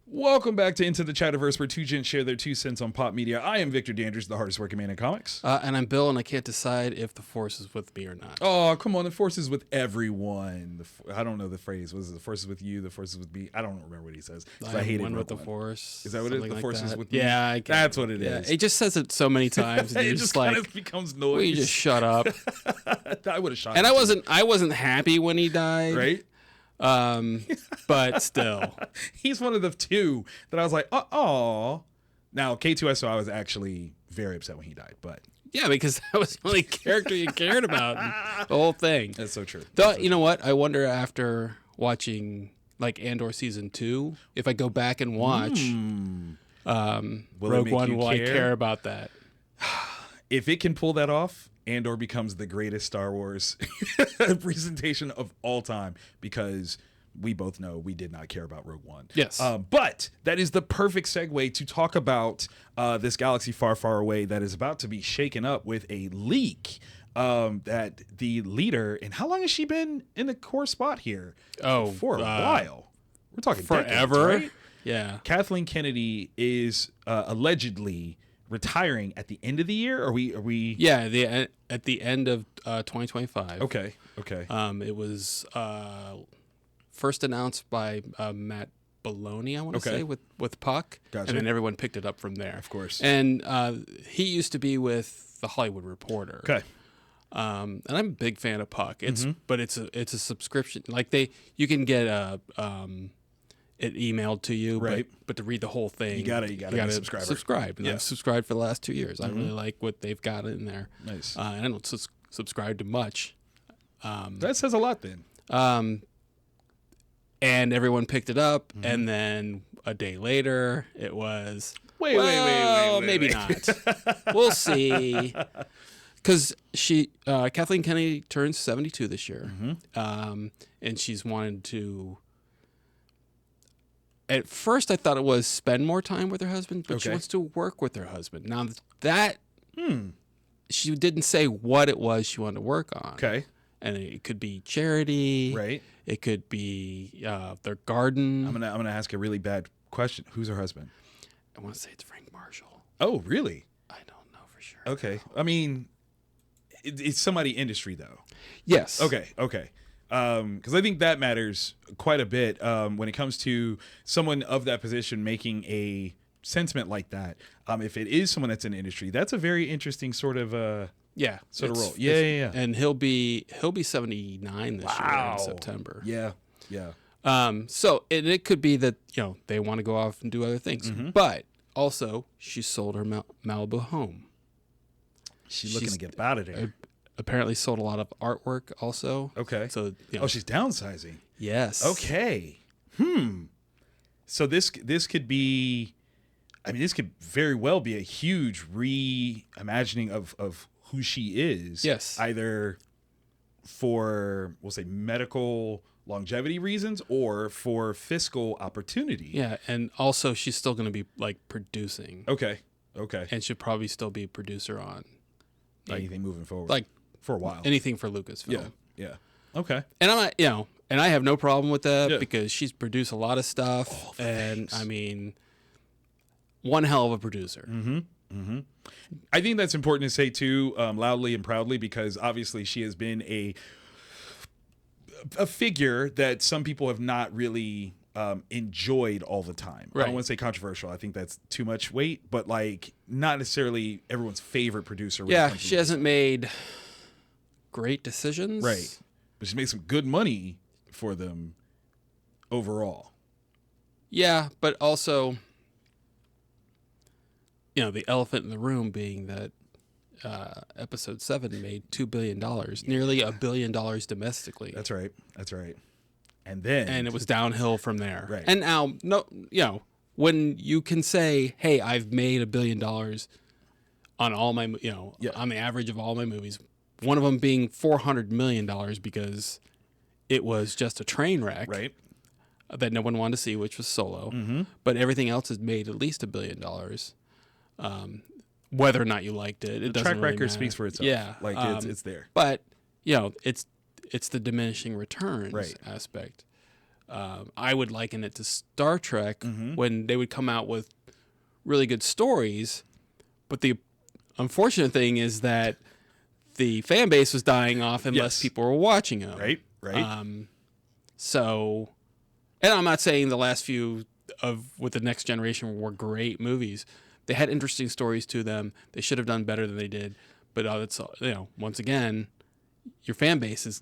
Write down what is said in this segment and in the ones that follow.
Welcome back to N2 the Chatterverse, where two gents share their 2 cents on pop media. I am Victor Dandridge, the hardest working man in comics. And I'm Bill, and I can't decide if the Force is with me or not. Oh, come on. The Force is with everyone. I don't know the phrase. Was it the Force is with you? The Force is with me? I don't remember what he says. I hate it with the Force. Is that what it is? The Force is with me? Yeah, that's what it is. It just says it so many times. And it you're just like, kind of becomes noise. will you just shut up? I would have shot And him I wasn't happy when he died. right? But still. He's one of the 2 that I was like, oh. Now, K2SO, I was actually very upset when he died, but. Yeah, because that was the only character you cared about in the whole thing. That's so true. Though, you know what? I wonder after watching like Andor season 2, if I go back and watch Rogue One, will I care about that? If it can pull that off, Andor becomes the greatest Star Wars presentation of all time, because we both know we did not care about Rogue One. Yes. But that is the perfect segue to talk about this galaxy far, far away that is about to be shaken up with a leak that the leader, and how long has she been in the core spot here? Oh, for a while. We're talking forever. Decades, right? Yeah. Kathleen Kennedy is allegedly retiring at the end of the year. Are we? Yeah, at the end of 2025. Okay. It was first announced by Matt Baloney, I want to say, with Puck. Gotcha. And then everyone picked it up from there. Of course. And he used to be with The Hollywood Reporter. Okay. And I'm a big fan of Puck. But it's a subscription. Like you can get it emailed to you, right? But to read the whole thing, you gotta subscribe. And I've subscribed for the last 2 years. I really like what they've got in there. Nice. And I don't subscribe to much. That says a lot then. And everyone picked it up, and then a day later, it was wait, maybe not. We'll see. Because Kathleen Kennedy turns 72 this year, and she's wanted to. At first, I thought it was spend more time with her husband, but she wants to work with her husband. Now that she didn't say what it was she wanted to work on. Okay. And it could be charity. Right. It could be their garden. I'm gonna ask a really bad question. Who's her husband? I want to say it's Frank Marshall. Oh, really? I don't know for sure. Okay. I mean, it's somebody industry though. Yes. Okay. Because I think that matters quite a bit when it comes to someone of that position making a sentiment like that. If it is someone that's in the industry, that's a very interesting sort of role. Yeah. And he'll be 79 this year in September. Yeah. So it could be that they want to go off and do other things, but also she sold her Malibu home. She's looking to get out of there. Apparently sold a lot of artwork also. Okay. So she's downsizing. Yes. Okay. So this could be, I mean, this could very well be a huge reimagining of who she is. Yes. Either for, we'll say, medical longevity reasons or for fiscal opportunity. Yeah, and also she's still going to be like producing. Okay. And she'll probably still be a producer on anything moving forward. Like for a while. Anything for Lucasfilm. Yeah. Okay. And I'm not, and I have no problem with that because she's produced a lot of stuff, and I mean, one hell of a producer. I think that's important to say too, loudly and proudly, because obviously she has been a figure that some people have not really enjoyed all the time. Right. I don't want to say controversial. I think that's too much weight, but like not necessarily everyone's favorite producer. Yeah, she hasn't made great decisions. Right. But she made some good money for them overall. Yeah, but also, the elephant in the room being that episode 7 made $2 billion, nearly $1 billion domestically. That's right. And it was downhill from there. Right. And now, when you can say, hey, I've made $1 billion on all my, on the average of all my movies, one of them being $400 million because it was just a train wreck. Right. That no one wanted to see, which was Solo. But everything else has made at least $1 billion. Whether or not you liked it, it doesn't track really record matter. speaks for itself. Yeah, it's there. But it's the diminishing returns aspect. I would liken it to Star Trek Mm-hmm. when they would come out with really good stories, but the unfortunate thing is that the fan base was dying off and less Yes. people were watching them. Right. So, and I'm not saying the last few with the next generation were great movies. They had interesting stories to them. They should have done better than they did. But it's once again, your fan base is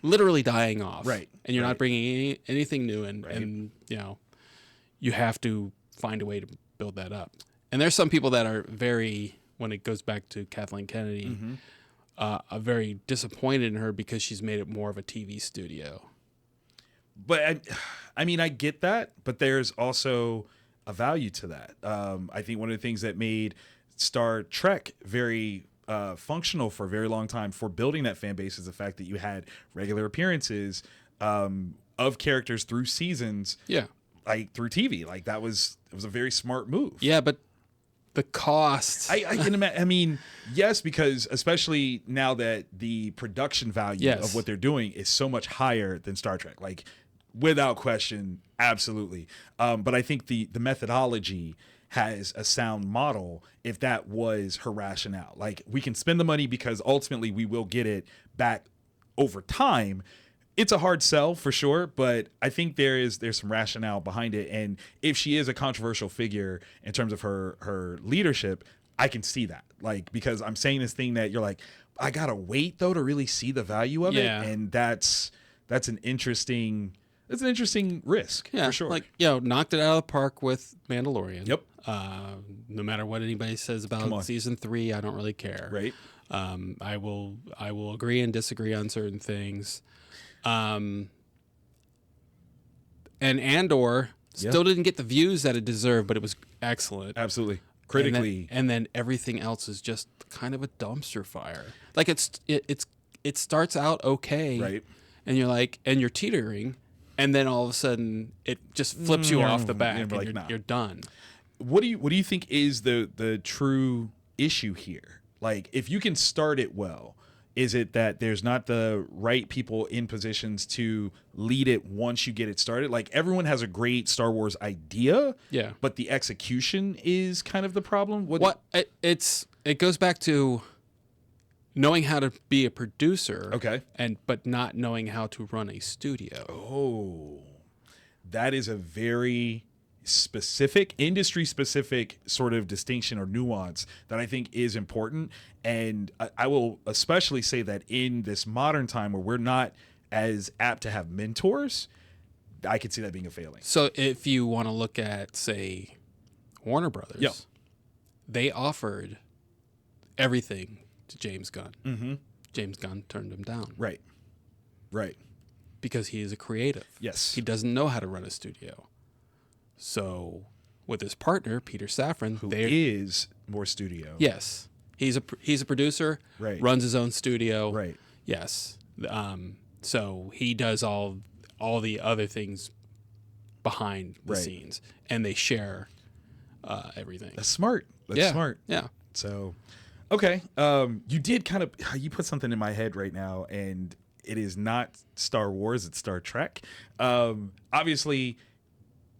literally dying off, Right. And you're Right. not bringing anything new in, Right. and you have to find a way to build that up. And there's some people that are very, when it goes back to Kathleen Kennedy, Mm-hmm. are very disappointed in her because she's made it more of a TV studio. But I mean, I get that, but there's also a value to that. I think one of the things that made Star Trek very functional for a very long time for building that fan base is the fact that you had regular appearances of characters through seasons, Yeah. like through TV. Like it was a very smart move. Yeah, but the cost. I can imagine. I mean, yes, because especially now that the production value Yes. of what they're doing is so much higher than Star Trek, like without question, absolutely. But I think the methodology has a sound model if that was her rationale. Like, we can spend the money because ultimately we will get it back over time. It's a hard sell for sure, but I think there's some rationale behind it. And if she is a controversial figure in terms of her leadership, I can see that. Like, because I'm saying this thing that you're like, I gotta wait though to really see the value of Yeah. it. And that's an interesting risk, Yeah, for sure. like knocked it out of the park with Mandalorian. Yep. No matter what anybody says about season 3, I don't really care. Right. I will agree and disagree on certain things. And Andor still didn't get the views that it deserved, but it was excellent. Absolutely. Critically. And then everything else is just kind of a dumpster fire. Like it starts out okay, Right. And you're like, and you're teetering, and then all of a sudden it just flips you off the back, and like, you're done. What do you think is the true issue here? Like, if you can start it well, is it that there's not the right people in positions to lead it once you get it started? Like, everyone has a great Star Wars idea, Yeah. but the execution is kind of the problem. It goes back to knowing how to be a producer, Okay. but not knowing how to run a studio. Oh, that is a very specific, industry specific sort of distinction or nuance that I think is important. And I will especially say that in this modern time where we're not as apt to have mentors, I could see that being a failing. So if you want to look at, say, Warner Brothers, Yep. they offered everything to James Gunn. Mm-hmm. James Gunn turned him down. Right. Because he is a creative. Yes. He doesn't know how to run a studio. So with his partner, Peter Safran, Who is more studio. Yes. He's a producer, Right. runs his own studio. Right. Yes. So he does all the other things behind the Right. scenes, and they share everything. That's smart. That's smart. Yeah. So, okay. You did you put something in my head right now, and it is not Star Wars, it's Star Trek. Obviously,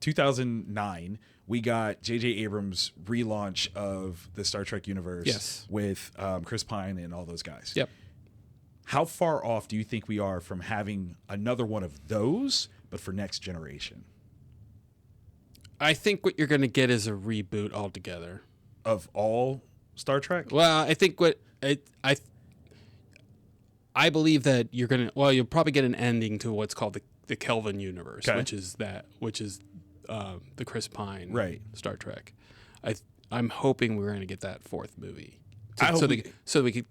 2009, we got J.J. Abrams' relaunch of the Star Trek universe. Yes. With Chris Pine and all those guys. Yep. How far off do you think we are from having another one of those, but for next generation? I think what you're going to get is a reboot altogether. Of all Star Trek? Well, I think I believe that you'll probably get an ending to what's called the Kelvin universe, Okay. which is the Chris Pine Right. Star Trek. I'm hoping we're going to get that fourth movie,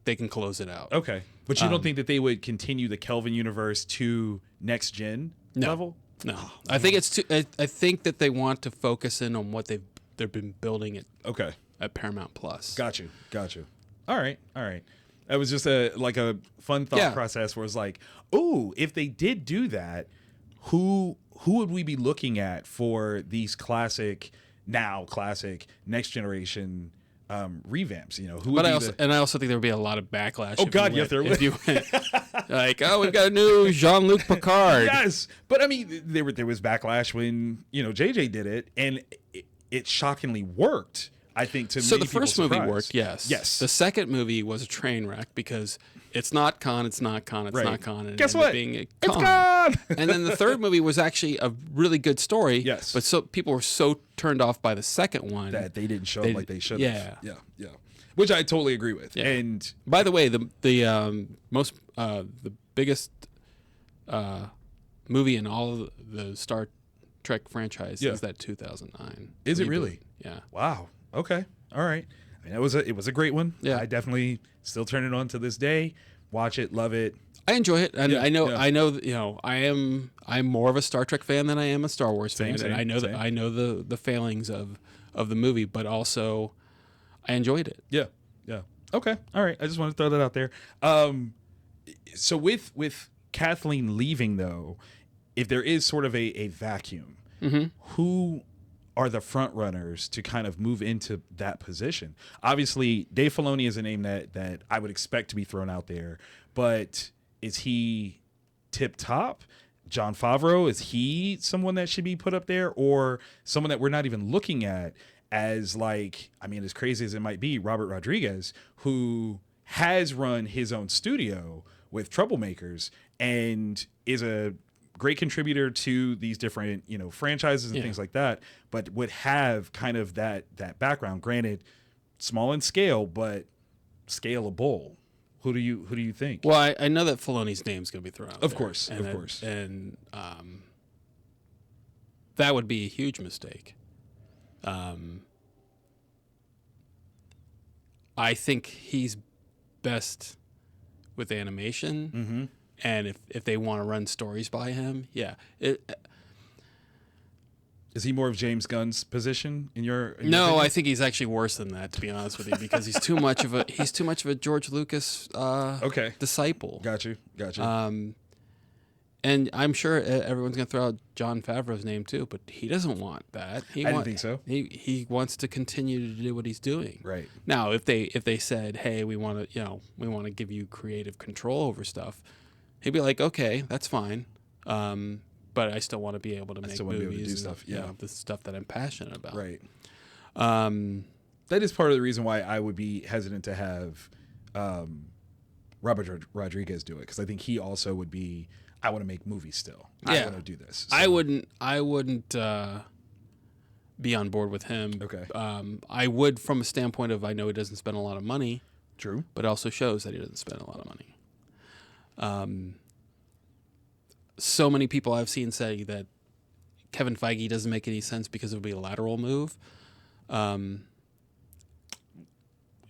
they can close it out. Okay. But you don't think that they would continue the Kelvin universe to next gen level? No, I think it's I think that they want to focus in on what they've been building at Paramount Plus. Got you. All right. That was just a fun thought process where it's like, oh, if they did do that, who would we be looking at for these classic next generation revamps. You know, who? But would I also think there would be a lot of backlash. Oh God, yes, there would. If you went, like, oh, we've got a new Jean-Luc Picard. Yes, but I mean, there was backlash when JJ did it, and it shockingly worked. I think to so many the first movie surprise. worked. Yes. The second movie was a train wreck because it's not Khan, it's not Khan, it's not Khan. And guess what? Being It's Khan. And then the third movie was actually a really good story. Yes. But so people were so turned off by the second one that they didn't show up like they should have. Yeah. Yeah. Which I totally agree with. Yeah. And by the way, the biggest movie in all of the Star Trek franchise is that 2009. Is it reboot. really? Yeah. Wow. Okay. All right. I mean, it was a great one. Yeah. I definitely still turn it on to this day. Watch it, love it. I enjoy it, and Yeah, I know, yeah. I'm more of a Star Trek fan than I am a Star Wars fan, Same, and I know same. that I know the failings of the movie, but also I enjoyed it. Yeah. Yeah. Okay. All right. I just want to throw that out there. So with Kathleen leaving though, if there is sort of a vacuum, who are the front runners to kind of move into that position? Obviously, Dave Filoni is a name that I would expect to be thrown out there, but is he tip top? Jon Favreau, is he someone that should be put up there, or someone that we're not even looking at as, like, I mean, as crazy as it might be, Robert Rodriguez, who has run his own studio with Troublemakers and is a great contributor to these different, franchises and things like that, but would have kind of that background. Granted, small in scale, but scalable. Who do you think? Well, I know that Filoni's name's going to be thrown out. Of course. And that would be a huge mistake. I think he's best with animation. Mm-hmm. And if they want to run stories by him, Is he more of James Gunn's position in your? No, opinion? I think he's actually worse than that, to be honest with you, because he's too much of a George Lucas disciple. Got you. And I'm sure everyone's going to throw out Jon Favreau's name too, but he doesn't want that. I didn't think so. He wants to continue to do what he's doing. Right. Now, if they said, "Hey, we want to give you creative control over stuff," he'd be like, "Okay, that's fine." But I still want to be able to make movies and stuff. the stuff that I'm passionate about. Right. That is part of the reason why I would be hesitant to have Robert Rodriguez do it, because I think he also would be. I want to make movies still. Yeah. I want to do this. So. I wouldn't be on board with him. Okay. I would from a standpoint of I know he doesn't spend a lot of money. True. But it also shows that he doesn't spend a lot of money. So many people I've seen say that Kevin Feige doesn't make any sense because it would be a lateral move.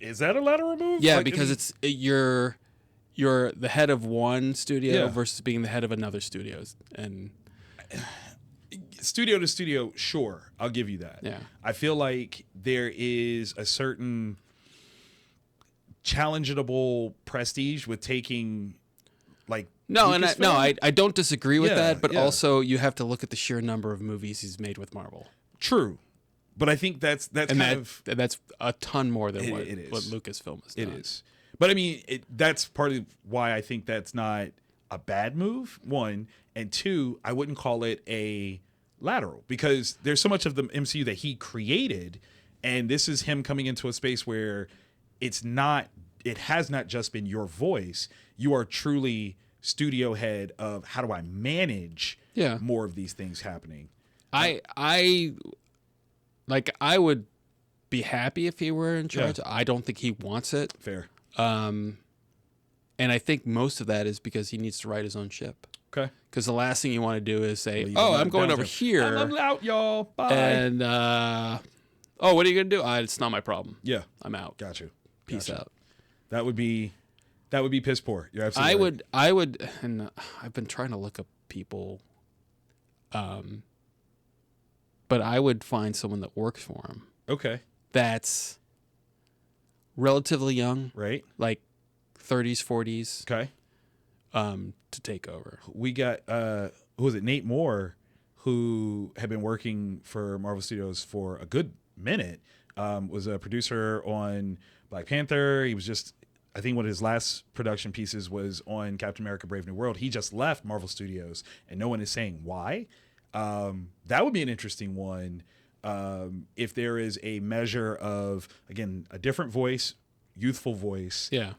Is that a lateral move? Yeah, because you're the head of one studio versus being the head of another studio, and studio to studio, sure, I'll give you that. Yeah. I feel like there is a certain challengeable prestige with taking, like, I don't disagree with that, but yeah. also you have to look at the sheer number of movies he's made with Marvel. True, but I think that's a ton more than what Lucasfilm has done. It is. But I mean, that's part of why I think that's not a bad move, one. And two, I wouldn't call it a lateral, because there's so much of the MCU that he created. And this is him coming into a space where it has not just been your voice. You are truly studio head of how do I manage more of these things happening. I would be happy if he were in charge. I don't think he wants it. Fair. And I think most of that is because he needs to ride his own ship. Okay. Because the last thing you want to do is say, I'm going over here. I'm out, y'all. Bye. And, what are you going to do? It's not my problem. Yeah. I'm out. Got you. Peace out. That would be piss poor. You're absolutely right. I would, and I've been trying to look up people, but I would find someone that works for him. Okay. That's relatively young, right? Like 30s, 40s. Okay. To take over. We got who was it? Nate Moore, who had been working for Marvel Studios for a good minute. was a producer on Black Panther. He was just, I think one of his last production pieces was on Captain America Brave New World. He just left Marvel Studios, and no one is saying why. That would be an interesting one. If there is a measure of, again, a different voice, youthful voice. Yeah.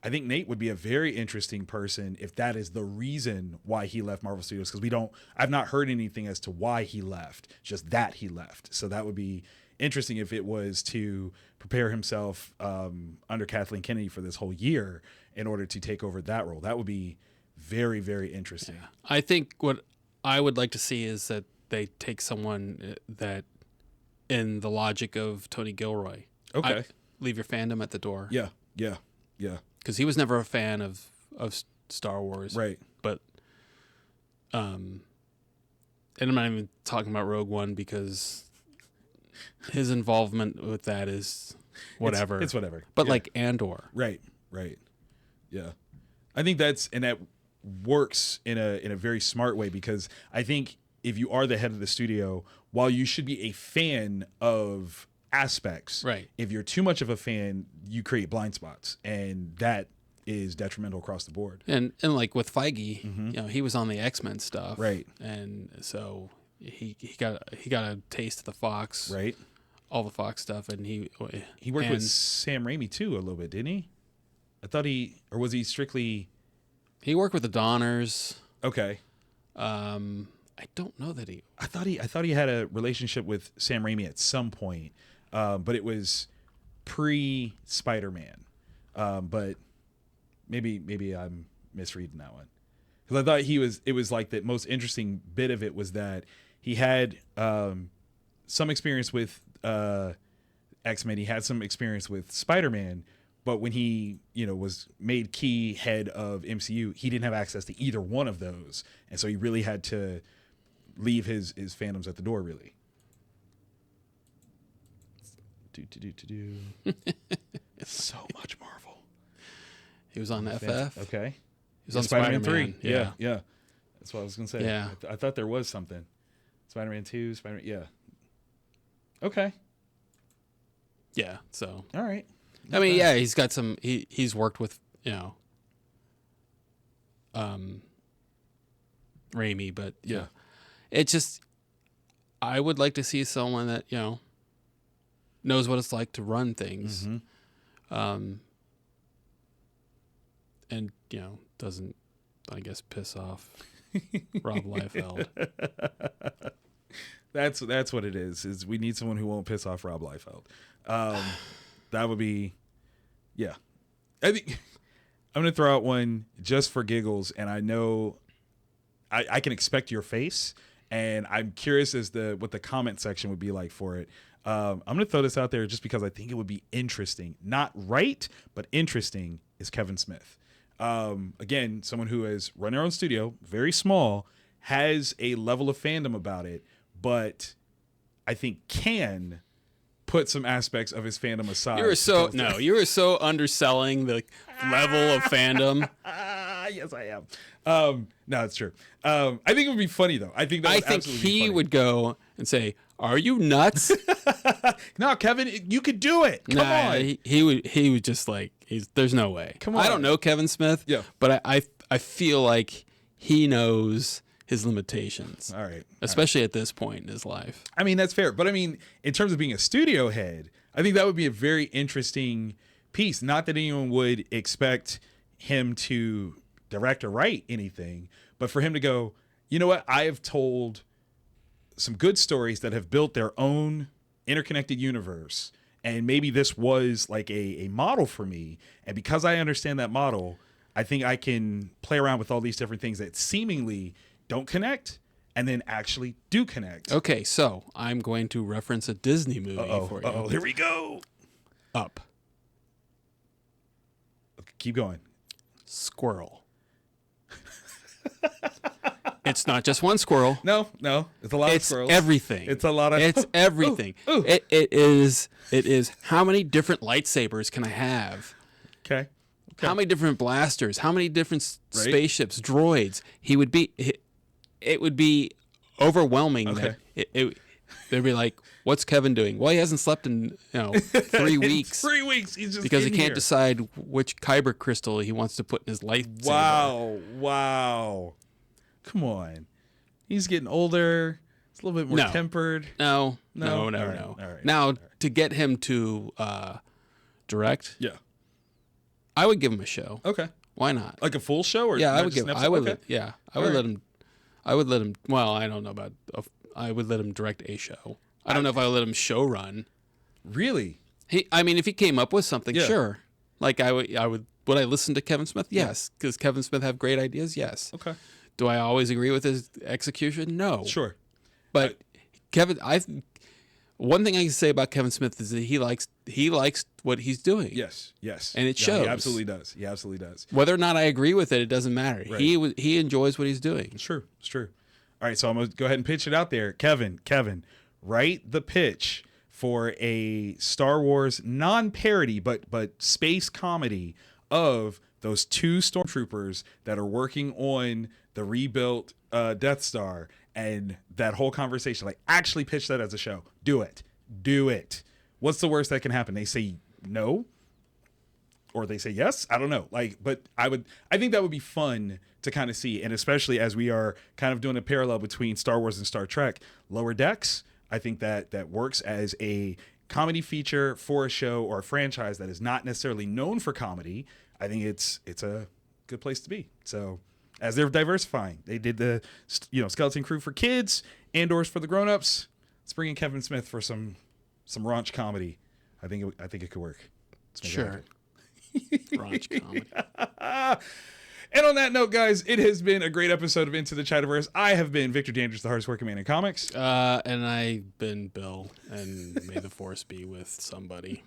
I think Nate would be a very interesting person if that is the reason why he left Marvel Studios, because I've not heard anything as to why he left, just that he left. So that would be interesting if it was to prepare himself under Kathleen Kennedy for this whole year in order to take over that role. That would be very, very interesting. Yeah. I think what I would like to see is that they take someone that, in the logic of Tony Gilroy, Okay. Leave your fandom at the door. Yeah. Because he was never a fan of Star Wars. Right. But, and I'm not even talking about Rogue One because his involvement with that is whatever. It's whatever. But yeah. like Andor. Right. Yeah. I think that works in a very smart way, because I think if you are the head of the studio, while you should be a fan of aspects, right, if you're too much of a fan, you create blind spots, and that is detrimental across the board. And like with Feige, he was on the X-Men stuff, right, and so he got a taste of the Fox, right, all the Fox stuff, and he worked with Sam Raimi too a little bit, didn't he? I thought or was he strictly? He worked with the Donners. Okay. I don't know that he. I thought he had a relationship with Sam Raimi at some point, but it was pre-Spider-Man. But maybe I'm misreading that one, because I thought it was like the most interesting bit of it was that he had some experience with X-Men. He had some experience with Spider-Man. But when he, was made key head of MCU, he didn't have access to either one of those. And so he really had to leave his fandoms at the door, really. So much Marvel. He was on FF. Okay. He was on Spider-Man 3. Yeah. That's what I was going to say. Yeah. I thought there was something. Spider-Man 2, Spider-Man, yeah. Okay. Yeah, so. All right. I mean, yeah, he's got some. He's worked with Raimi, but yeah, it just. I would like to see someone that knows what it's like to run things, and doesn't, I guess, piss off Rob Liefeld. That's what it is. Is we need someone who won't piss off Rob Liefeld. That would be, yeah. I think I'm going to throw out one just for giggles, and I know I can expect your face, and I'm curious as to what the comment section would be like for it. I'm going to throw this out there just because I think it would be interesting. Not right, but interesting is Kevin Smith. Again, someone who has run their own studio, very small, has a level of fandom about it, but I think can put some aspects of his fandom aside. You were so underselling the level of fandom. Yes, I am. No, it's true. I think it would be funny though. I think he would go and say, "Are you nuts?" No, Kevin, you could do it. Come on. He would just like, there's no way. Come on. I don't know Kevin Smith. Yeah, but I feel like he knows his limitations. All right. Especially at this point in his life. I mean, that's fair. But I mean, in terms of being a studio head, I think that would be a very interesting piece. Not that anyone would expect him to direct or write anything, but for him to go, you know what? I have told some good stories that have built their own interconnected universe. And maybe this was like a model for me. And because I understand that model, I think I can play around with all these different things that seemingly don't connect and then actually do connect. Okay, so I'm going to reference a Disney movie for you. Oh, here we go. Up. Okay, keep going. Squirrel. It's not just one squirrel. No. It's a lot of squirrels. It's everything. It's a lot of... It's everything. Ooh. It is how many different lightsabers can I have? Okay. How many different blasters? How many different spaceships, droids? It would be overwhelming. Okay. That They'd be like, "What's Kevin doing?" Well, he hasn't slept in 3 weeks. 3 weeks. He's just because he can't here. decide which kyber crystal he wants to put in his lightsaber. Wow. Come on. He's getting older. It's a little bit more tempered. No. All right. Now, to get him to direct, yeah, I would give him a show. Okay. Why not? Like a full show, or yeah, I would just give. an I would. episode? Okay. Yeah, I would let him. I would let him. Well, I don't know about. I would let him direct a show. I don't know if I would let him show run. Really? I mean, if he came up with something, Yeah. sure. Like I would. Would I listen to Kevin Smith? Yes, because Kevin Smith have great ideas. Yes. Okay. Do I always agree with his execution? No. Sure. But one thing I can say about Kevin Smith is that he likes what he's doing. Yes. And it shows. He absolutely does. Whether or not I agree with it doesn't matter. Right. He enjoys what he's doing. It's true. All right, so I'm going to go ahead and pitch it out there. Kevin, write the pitch for a Star Wars non-parody but space comedy of those 2 stormtroopers that are working on the rebuilt Death Star, and that whole conversation. Like, actually pitch that as a show. Do it. What's the worst that can happen? They say no, or they say yes. I don't know. But I think that would be fun to kind of see, and especially as we are kind of doing a parallel between Star Wars and Star Trek. Lower Decks, I think that works as a comedy feature for a show or a franchise that is not necessarily known for comedy. I think it's a good place to be. So as they're diversifying, they did the Skeleton Crew for kids, Andor's for the grown-ups. Let's bring in Kevin Smith for some raunch comedy. I think it could work. Sure. Raunch comedy. And on that note, guys, it has been a great episode of Into the Chatterverse. I have been Victor Dandridge, the hardest working man in comics. And I've been Bill, and may the force be with somebody.